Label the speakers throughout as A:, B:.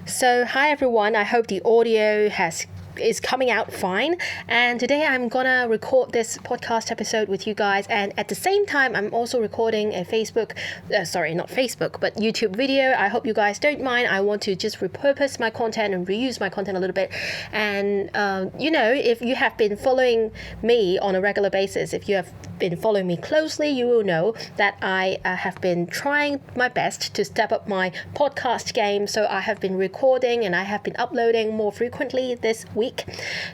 A: So hi everyone, I hope the audio is coming out fine, and today I'm gonna record this podcast episode with you guys, and at the same time I'm also recording a YouTube video. I hope you guys don't mind. I want to just repurpose my content and reuse my content a little bit, and if you have been following me on a regular basis, if you have been following me closely, you will know that I have been trying my best to step up my podcast game. So I have been recording and I have been uploading more frequently this week.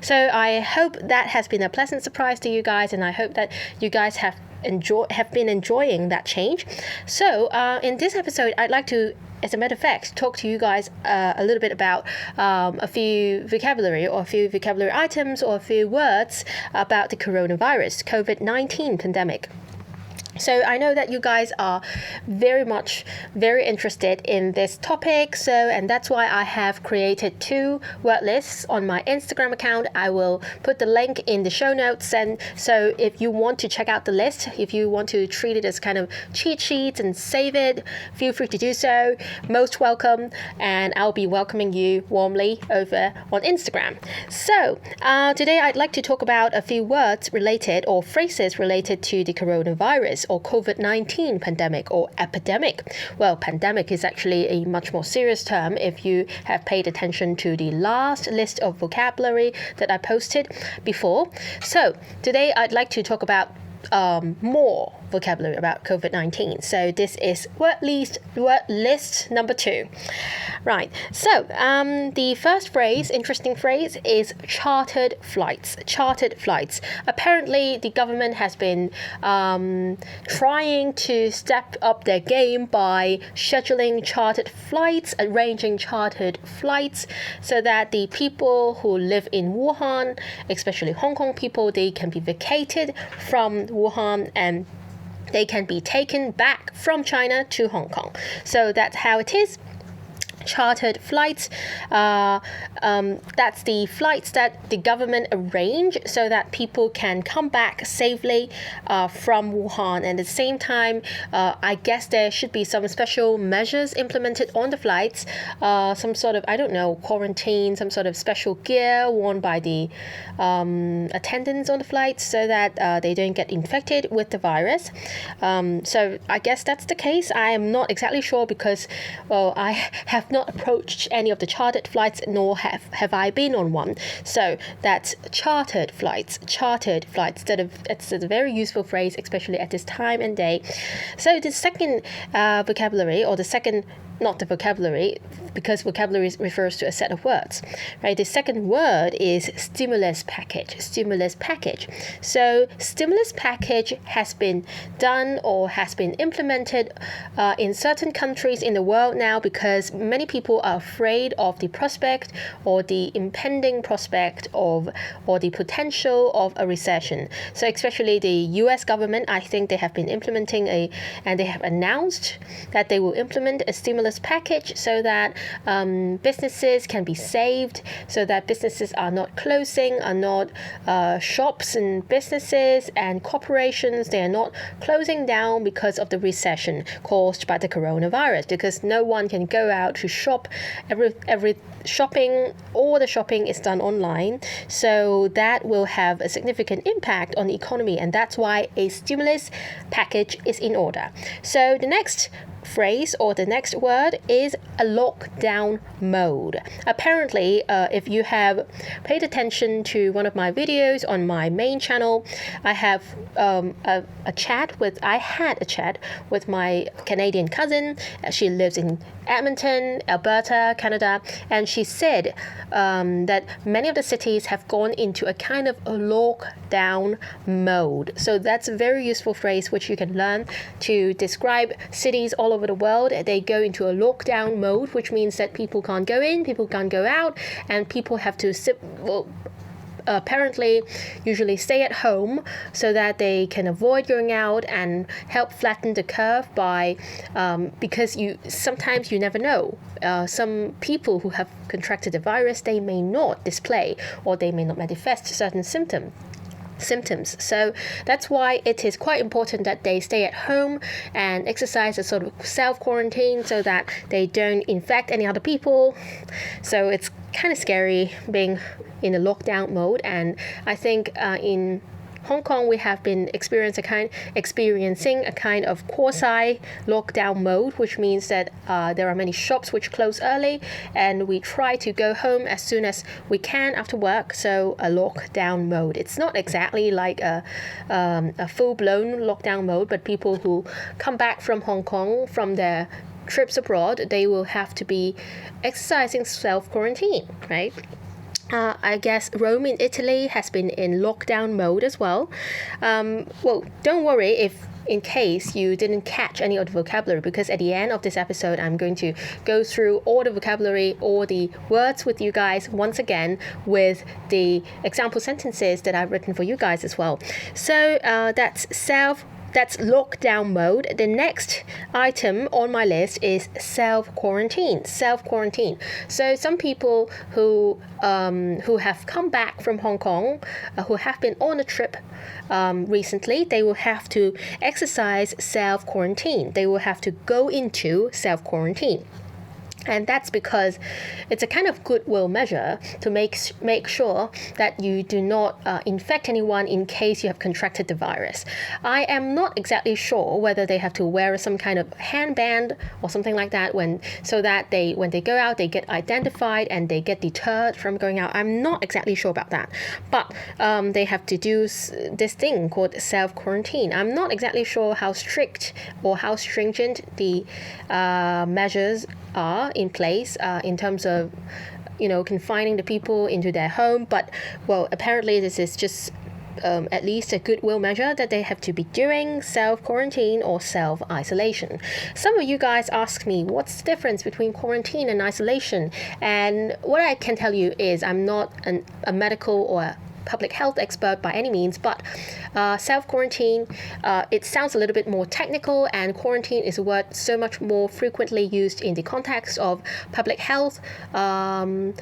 A: So I hope that has been a pleasant surprise to you guys, and I hope that you guys have been enjoying that change. So in this episode, I'd like to, as a matter of fact, talk to you guys a little bit about a few vocabulary items or a few words about the coronavirus, COVID-19 pandemic. So I know that you guys are very interested in this topic, and that's why I have created 2 word lists on my Instagram account. I will put the link in the show notes, and so if you want to check out the list, if you want to treat it as kind of cheat sheets and save it, feel free to do so. Most welcome, and I'll be welcoming you warmly over on Instagram. So today I'd like to talk about a few words related or phrases related to the coronavirus or COVID-19 pandemic or epidemic. Well, pandemic is actually a much more serious term if you have paid attention to the last list of vocabulary that I posted before. So today I'd like to talk about more vocabulary about COVID-19. So this is word list number 2. Right. So the first interesting phrase is chartered flights. Chartered flights. Apparently, the government has been trying to step up their game by scheduling chartered flights, arranging chartered flights, so that the people who live in Wuhan, especially Hong Kong people, they can be vacated from Wuhan and they can be taken back from China to Hong Kong. So that's how it is. Chartered flights, that's the flights that the government arrange so that people can come back safely from Wuhan. And at the same time, I guess there should be some special measures implemented on the flights, some sort of, quarantine, some sort of special gear worn by the attendants on the flights so that they don't get infected with the virus. So I guess that's the case. I am not exactly sure because, I have not approached any of the chartered flights, nor have I been on one. So that's chartered flights. It's a very useful phrase, especially at this time and day. So the second vocabulary, or the second, not the vocabulary, because vocabulary refers to a set of words, right? The second word is stimulus package. Stimulus package. So stimulus package has been done or has been implemented in certain countries in the world now because many people are afraid of the prospect or the impending prospect of or the potential of a recession. So especially the US government, I think they have been implementing and they have announced that they will implement a stimulus package so that businesses can be saved, so that businesses are not closing, are not shops and businesses and corporations, they are not closing down because of the recession caused by the coronavirus, because no one can go out to shop. All the shopping is done online, so that will have a significant impact on the economy, and that's why a stimulus package is in order. So the next phrase or the next word is a lockdown mode. Apparently, if you have paid attention to one of my videos on my main channel, I have I had a chat with my Canadian cousin. She lives in Edmonton, Alberta, Canada, and she said that many of the cities have gone into a kind of a lockdown mode. So that's a very useful phrase which you can learn to describe cities all over the world. They go into a lockdown mode, which means that people can't go in, people can't go out, and people have to apparently usually stay at home so that they can avoid going out and help flatten the curve by because sometimes you never know. Some people who have contracted the virus, they may not display or they may not manifest certain symptoms. symptoms. So that's why it is quite important that they stay at home and exercise a sort of self-quarantine so that they don't infect any other people. So it's kind of scary being in a lockdown mode, and I think in Hong Kong, we have been experiencing a kind of quasi-lockdown mode, which means that there are many shops which close early, and we try to go home as soon as we can after work. So a lockdown mode. It's not exactly like a full-blown lockdown mode, but people who come back from Hong Kong from their trips abroad, they will have to be exercising self-quarantine, right? I guess Rome in Italy has been in lockdown mode as well. Well, don't worry if in case you didn't catch any of the vocabulary, because at the end of this episode, I'm going to go through all the vocabulary, all the words with you guys once again with the example sentences that I've written for you guys as well. So that's lockdown mode. The next item on my list is self-quarantine. Self-quarantine. So some people who have come back from Hong Kong, who have been on a trip recently, they will have to exercise self-quarantine. They will have to go into self-quarantine. And that's because it's a kind of goodwill measure to make sure that you do not infect anyone in case you have contracted the virus. I am not exactly sure whether they have to wear some kind of handband or something like that so that when they go out, they get identified and they get deterred from going out. I'm not exactly sure about that. But they have to do this thing called self-quarantine. I'm not exactly sure how strict or how stringent the measures are in place in terms of confining the people into their home, but well, apparently this is just at least a goodwill measure that they have to be doing self-quarantine or self-isolation. Some of you guys ask me what's the difference between quarantine and isolation, and what I can tell you is I'm not a medical or public health expert by any means, but self-quarantine, it sounds a little bit more technical, and quarantine is a word so much more frequently used in the context of public health. And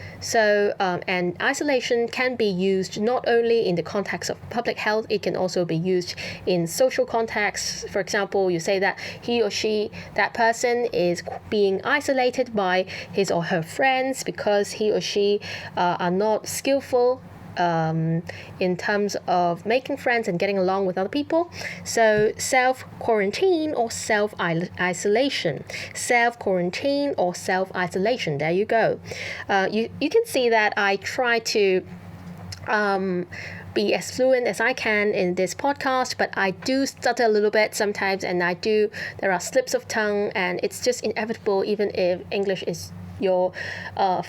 A: isolation can be used not only in the context of public health, it can also be used in social contexts. For example, you say that he or she, that person is being isolated by his or her friends because he or she are not skillful in terms of making friends and getting along with other people. So self-quarantine or self-isolation. Self-quarantine or self-isolation. There you go. You can see that I try to be as fluent as I can in this podcast, but I do stutter a little bit sometimes, and there are slips of tongue, and it's just inevitable. Even if English is your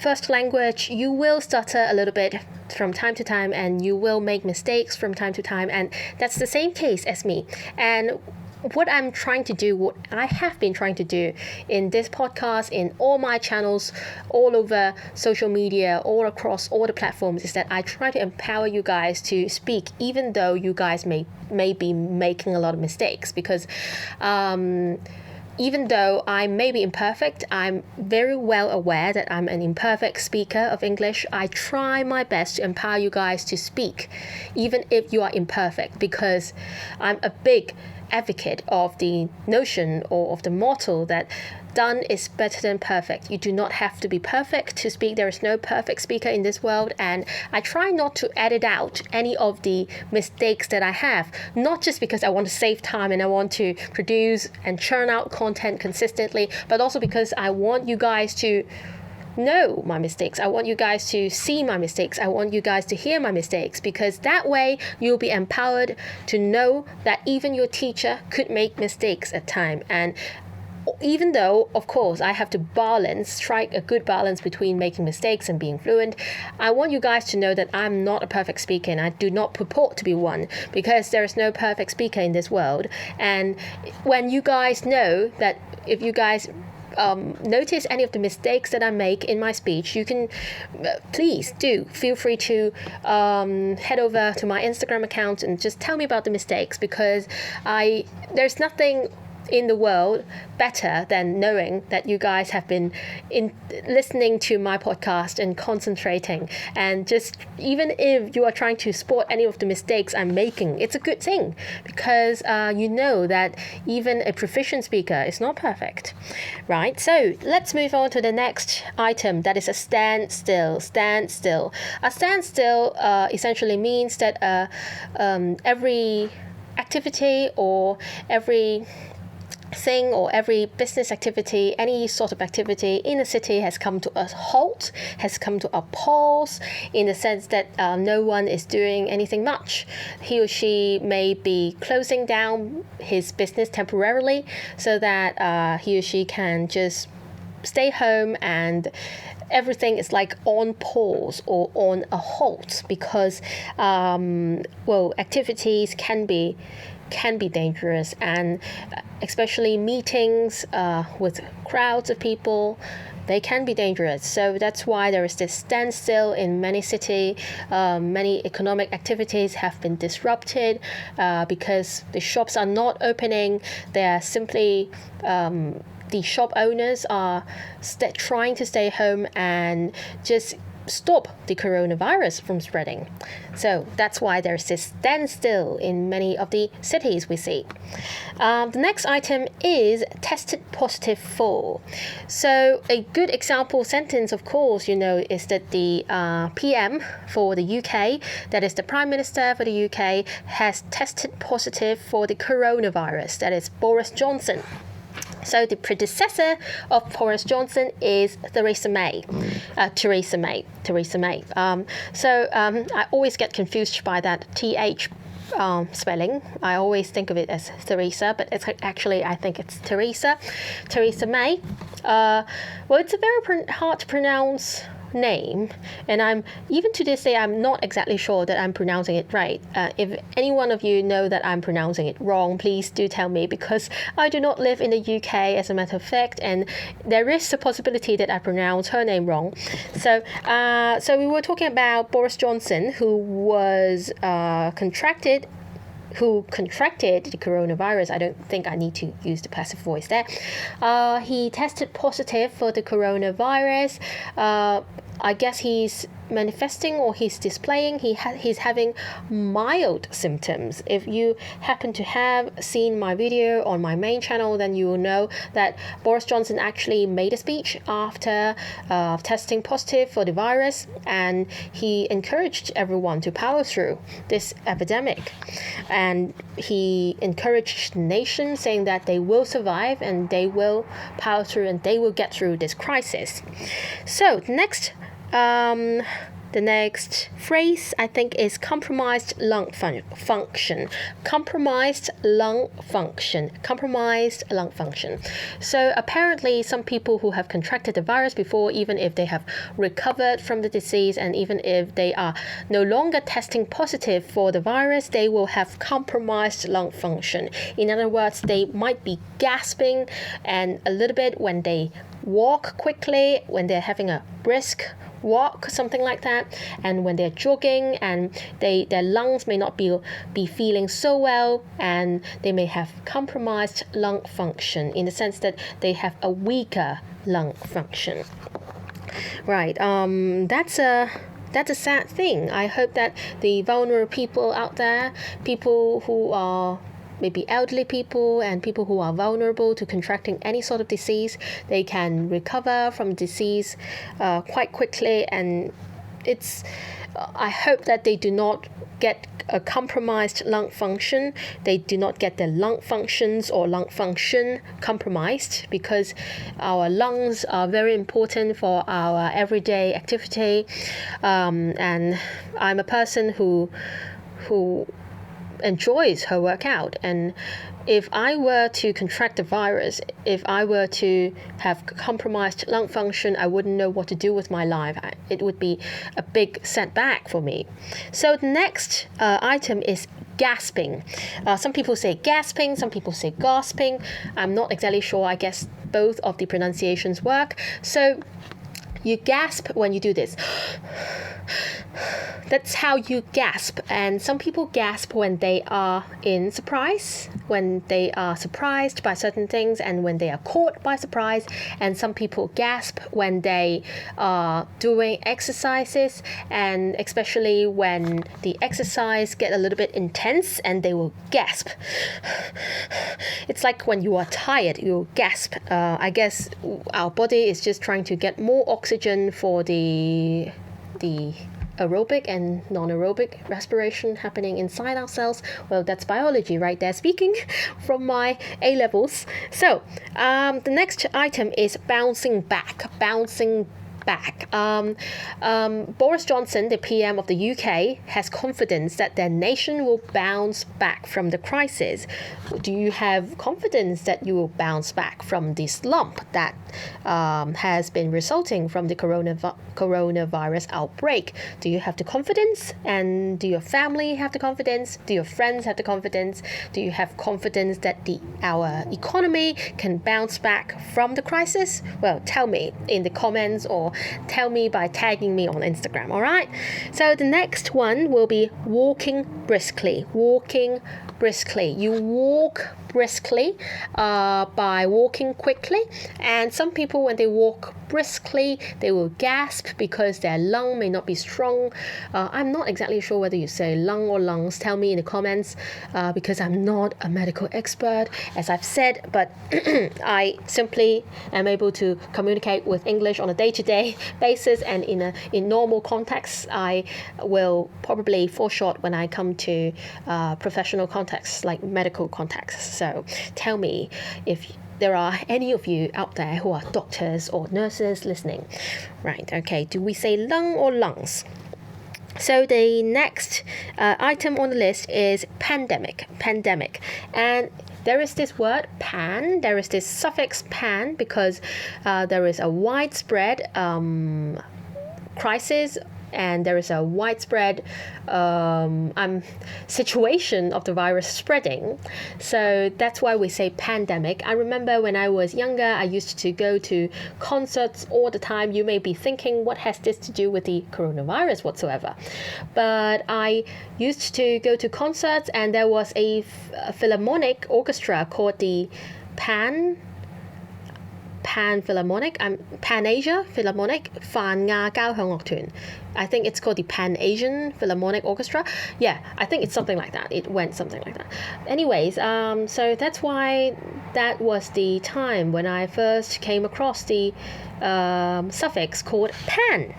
A: first language, you will stutter a little bit from time to time, and you will make mistakes from time to time, and that's the same case as me. And what I have been trying to do in this podcast, in all my channels, all over social media, all across all the platforms, is that I try to empower you guys to speak, even though you guys may be making a lot of mistakes, because even though I may be imperfect, I'm very well aware that I'm an imperfect speaker of English. I try my best to empower you guys to speak, even if you are imperfect, because I'm a big advocate of the notion or of the motto that done is better than perfect. You do not have to be perfect to speak. There is no perfect speaker in this world, and I try not to edit out any of the mistakes that I have, not just because I want to save time and I want to produce and churn out content consistently, but also because I want you guys to know my mistakes. I want you guys to see my mistakes. I want you guys to hear my mistakes, because that way you'll be empowered to know that even your teacher could make mistakes at times. And even though, of course, I have to strike a good balance between making mistakes and being fluent, I want you guys to know that I'm not a perfect speaker, and I do not purport to be one, because there is no perfect speaker in this world. And when you guys know that, if you guys notice any of the mistakes that I make in my speech, you can please do feel free to head over to my Instagram account and just tell me about the mistakes, because there's nothing in the world better than knowing that you guys have been listening to my podcast and concentrating. And just even if you are trying to spot any of the mistakes I'm making, it's a good thing, because you know that even a proficient speaker is not perfect, right? So let's move on to the next item, that is a standstill. Standstill. A standstill essentially means that every activity or every thing or every business activity, any sort of activity in a city has come to a halt, has come to a pause, in the sense that no one is doing anything much. He or she may be closing down his business temporarily so that he or she can just stay home, and everything is like on pause or on a halt, because activities can be dangerous, and especially meetings with crowds of people, they can be dangerous. So that's why there is this standstill in many cities. Many economic activities have been disrupted because the shops are not opening. They are simply the shop owners are trying to stay home and just stop the coronavirus from spreading. So that's why there's this standstill in many of the cities we see. The next item is tested positive for. So a good example sentence, of course, is that the PM for the UK, that is the Prime Minister for the UK, has tested positive for the coronavirus, that is Boris Johnson. So the predecessor of Boris Johnson is Theresa May. I always get confused by that TH spelling. I always think of it as Theresa, but it's actually, I think it's Theresa May. It's a very hard to pronounce name, and I'm even to this day I'm not exactly sure that I'm pronouncing it right. If any one of you know that I'm pronouncing it wrong, please do tell me, because I do not live in the UK, as a matter of fact, and there is a possibility that I pronounce her name wrong. So we were talking about Boris Johnson, who contracted the coronavirus. I don't think I need to use the passive voice there. He tested positive for the coronavirus. I guess he's manifesting, or he's displaying, he's having mild symptoms. If you happen to have seen my video on my main channel, then you will know that Boris Johnson actually made a speech after testing positive for the virus, and he encouraged everyone to power through this epidemic, and he encouraged the nation, saying that they will survive and they will power through and they will get through this crisis. So the next phrase, I think, is compromised lung function. Compromised lung function. So apparently some people who have contracted the virus before, even if they have recovered from the disease, and even if they are no longer testing positive for the virus, they will have compromised lung function. In other words, they might be gasping and a little bit when they walk quickly, when they're having a brisk walk, something like that, and when they're jogging, and their lungs may not be feeling so well, and they may have compromised lung function, in the sense that they have a weaker lung function. Right. That's a sad thing. I hope that the vulnerable people out there, people who are maybe elderly people and people who are vulnerable to contracting any sort of disease, they can recover from disease quite quickly, and I hope that they do not get a compromised lung function. They do not get their lung functions or lung function compromised, because our lungs are very important for our everyday activity, and I'm a person who enjoys her workout, and if I were to contract the virus, if I were to have compromised lung function, I wouldn't know what to do with my life. It would be a big setback for me. So the next item is gasping. Some people say gasping, some people say gasping. I'm not exactly sure. I guess both of the pronunciations work. So You gasp when you do this. That's how you gasp. And some people gasp when they are in surprise, when they are surprised by certain things, and when they are caught by surprise. And some people gasp when they are doing exercises, and especially when the exercise get a little bit intense, and they will gasp. It's like when you are tired, you gasp. I guess our body is just trying to get more oxygen for the aerobic and non-aerobic respiration happening inside our cells. Well, that's biology right there speaking from my A levels. So the next item is bouncing back. Boris Johnson, the PM of the UK, has confidence that their nation will bounce back from the crisis. Do you have confidence that you will bounce back from the slump that has been resulting from the coronavirus outbreak? Do you have the confidence? And do your family have the confidence? Do your friends have the confidence? Do you have confidence that our economy can bounce back from the crisis? Well, tell me in the comments, or tell me by tagging me on Instagram, all right? So the next one will be walking briskly. You walk briskly by walking quickly. And some people, when they walk briskly, they will gasp because their lung may not be strong. I'm not exactly sure whether you say lung or lungs. Tell me in the comments because I'm not a medical expert, as I've said, but I simply am able to communicate with English on a day-to-day basis, and in normal contexts, I will probably fall short when I come to professional contexts like medical contexts. So tell me if there are any of you out there who are doctors or nurses listening. Right, okay, do we say lung or lungs? So the next item on the list is pandemic. And there is this word pan, there is this suffix pan, because there is a widespread crisis, and there is a widespread situation of the virus spreading. So that's why we say pandemic. I remember when I was younger, I used to go to concerts all the time. You may be thinking, what has this to do with the coronavirus whatsoever? But I used to go to concerts, and there was a philharmonic orchestra called the Pan Philharmonic, Pan-Asia Philharmonic 泛亞交響樂團. I think it's called the Pan-Asian Philharmonic Orchestra. Yeah, I think it's something like that. It went something like that. Anyways, so that's why that was the time when I first came across the suffix called pan.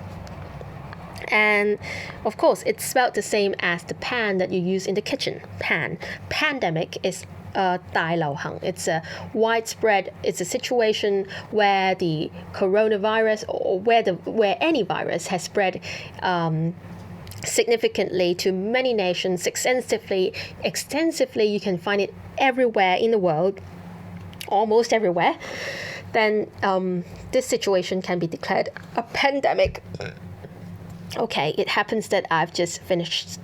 A: And of course, it's spelled the same as the pan that you use in the kitchen. Pan. Pandemic is 大流行. It's a widespread. It's a situation where the coronavirus, or where any virus has spread significantly to many nations extensively. You can find it everywhere in the world, almost everywhere. Then this situation can be declared a pandemic. Okay, it happens that I've just finished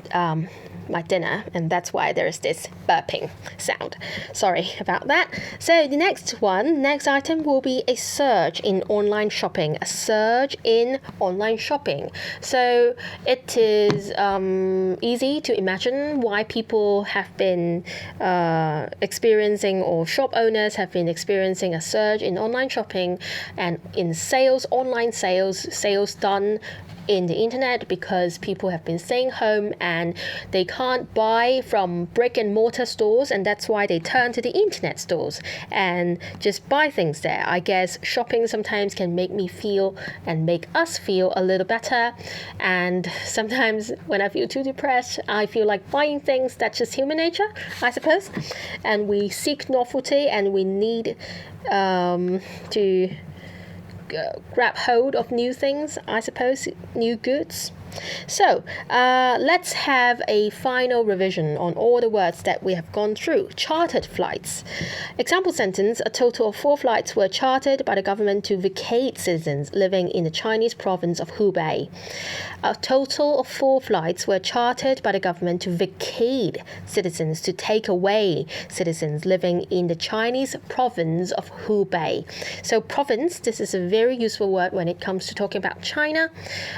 A: my dinner, and that's why there is this burping sound. Sorry about that. So the next item will be a surge in online shopping. So it is easy to imagine why people have been experiencing, or shop owners have been experiencing, a surge in online shopping and in online sales done in the internet, because people have been staying home and they can't buy from brick and mortar stores, and that's why they turn to the internet stores and just buy things there. I guess shopping sometimes can make me feel, and make us feel, a little better, and sometimes when I feel too depressed, I feel like buying things. That's just human nature, I suppose, and we seek novelty, and we need to grab hold of new things, I suppose, new goods. So let's have a final revision on all the words that we have gone through. Chartered flights. Example sentence, a total of 4 flights were chartered by the government to vacate citizens living in the Chinese province of Hubei. A total of 4 flights were chartered by the government to vacate citizens, to take away citizens living in the Chinese province of Hubei. So province, this is a very useful word when it comes to talking about China.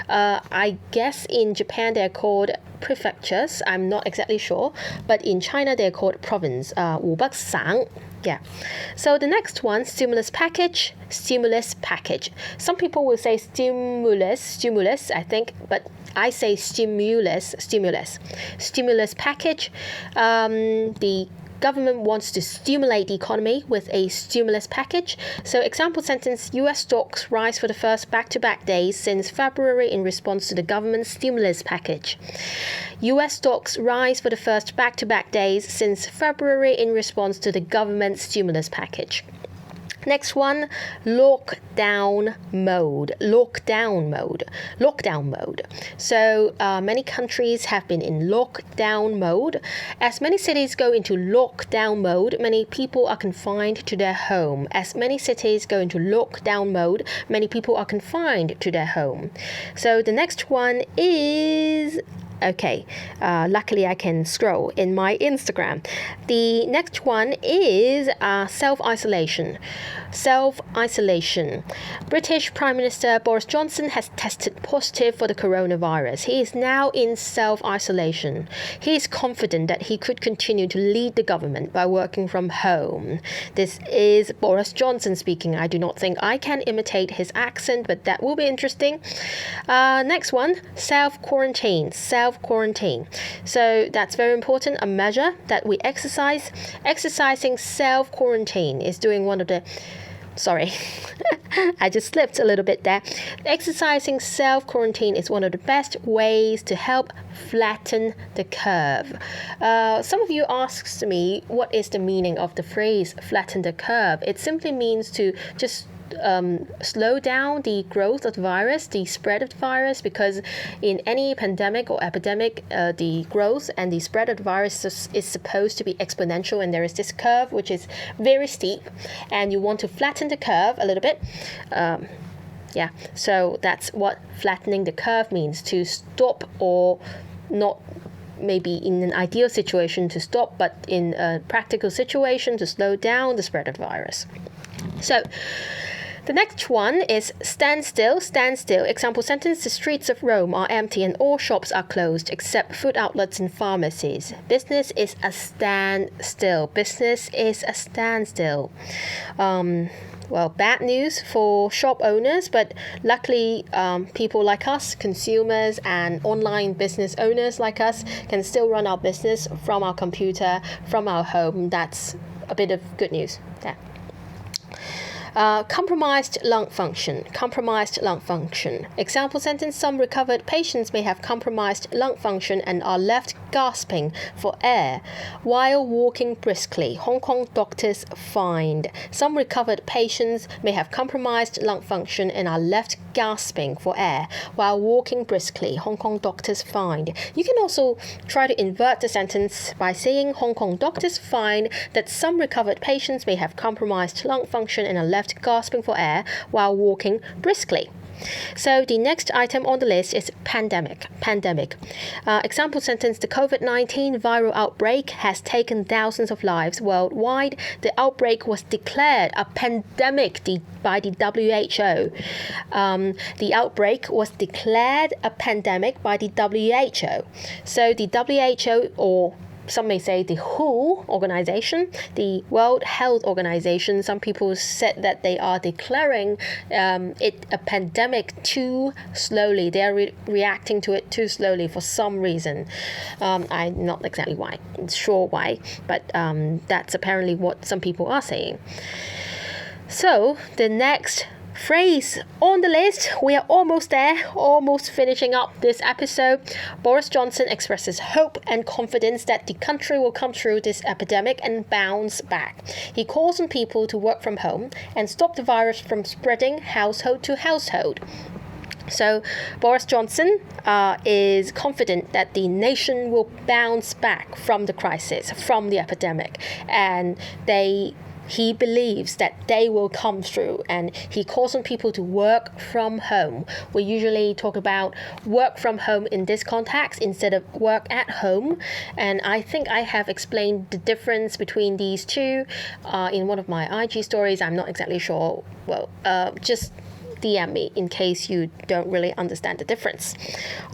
A: I guess in Japan they're called prefectures. I'm not exactly sure, but in China they're called province. 湖北省. Yeah. So the next one, stimulus package. Stimulus package. Some people will say stimulus, I think, but I say stimulus package. The government wants to stimulate the economy with a stimulus package. So example sentence, US stocks rise for the first back-to-back days since February in response to the government's stimulus package. US stocks rise for the first back-to-back days since February in response to the government's stimulus package. Next one, lockdown mode. So many countries have been in lockdown mode. As many cities go into lockdown mode, many people are confined to their home. As many cities go into lockdown mode, many people are confined to their home. So the next one is... Okay, luckily I can scroll in my Instagram. The next one is self-isolation. British Prime Minister Boris Johnson has tested positive for the coronavirus. He is now in self-isolation. He is confident that he could continue to lead the government by working from home. This is Boris Johnson speaking. I do not think I can imitate his accent, but that will be interesting. Next one, self-quarantine. So that's very important, a measure that we exercise. Exercising self-quarantine is doing one of the... Sorry, I just slipped a little bit there. Exercising self-quarantine is one of the best ways to help flatten the curve. Some of you asked me what is the meaning of the phrase flatten the curve. It simply means to just slow down the growth of the virus, the spread of the virus, because in any pandemic or epidemic, the growth and the spread of the virus is supposed to be exponential, and there is this curve which is very steep, and you want to flatten the curve a little bit. Yeah, so that's what flattening the curve means, to stop, or not maybe in an ideal situation to stop, but in a practical situation to slow down the spread of the virus. So the next one is standstill. Example sentence, the streets of Rome are empty and all shops are closed except food outlets and pharmacies. Business is a standstill. Well, bad news for shop owners, but luckily people like us, consumers and online business owners like us, can still run our business from our computer, from our home. That's a bit of good news there. Compromised lung function. Example sentence, some recovered patients may have compromised lung function and are left gasping for air while walking briskly. Hong Kong doctors fined. Some recovered patients may have compromised lung function and are left gasping for air while walking briskly. Hong Kong doctors fined. You can also try to invert the sentence by saying Hong Kong doctors find that some recovered patients may have compromised lung function and are left gasping for air while walking briskly. So the next item on the list is pandemic. Example sentence, the COVID-19 viral outbreak has taken thousands of lives worldwide. The outbreak was declared a pandemic by the WHO. The outbreak was declared a pandemic by the WHO. So the WHO, or some may say the WHO organization, the World Health Organization, some people said that they are declaring it a pandemic too slowly. They are reacting to it too slowly for some reason. I'm not exactly sure why, but that's apparently what some people are saying. So the next phrase on the list, we are almost there, almost finishing up this episode. Boris Johnson expresses hope and confidence that the country will come through this epidemic and bounce back. He calls on people to work from home and stop the virus from spreading household to household. So Boris Johnson is confident that the nation will bounce back from the crisis, from the epidemic, and he believes that they will come through, and he calls on people to work from home. We usually talk about work from home in this context instead of work at home, and I think I have explained the difference between these two in one of my IG stories. I'm not exactly sure. Well, just DM me in case you don't really understand the difference.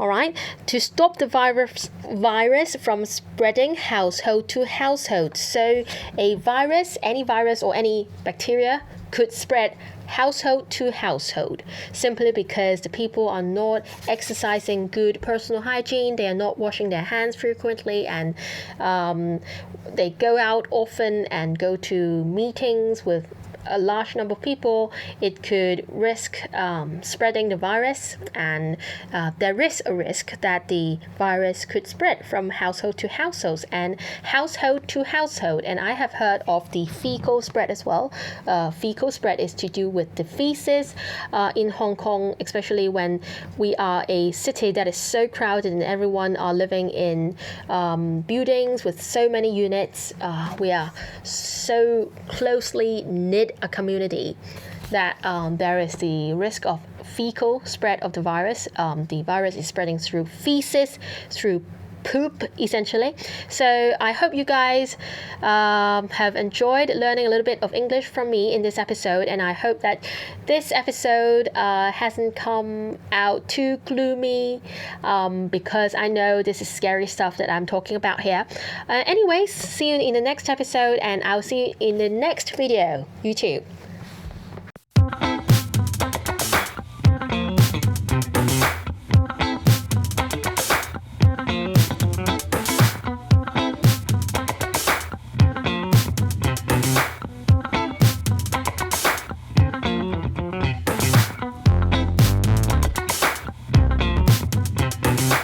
A: All right, to stop the virus from spreading household to household. So a virus, any virus or any bacteria could spread household to household simply because the people are not exercising good personal hygiene, they are not washing their hands frequently, and they go out often and go to meetings with a large number of people. It could risk spreading the virus, and there is a risk that the virus could spread from household to households and household to household. And I have heard of the fecal spread as well. Fecal spread is to do with the feces in Hong Kong, especially when we are a city that is so crowded and everyone are living in buildings with so many units. We are so closely knit a community that there is the risk of fecal spread of the virus. The virus is spreading through feces, through poop, essentially. So I hope you guys have enjoyed learning a little bit of English from me in this episode, and I hope that this episode hasn't come out too gloomy, because I know this is scary stuff that I'm talking about here. Anyways, see you in the next episode, and I'll see you in the next video. YouTube.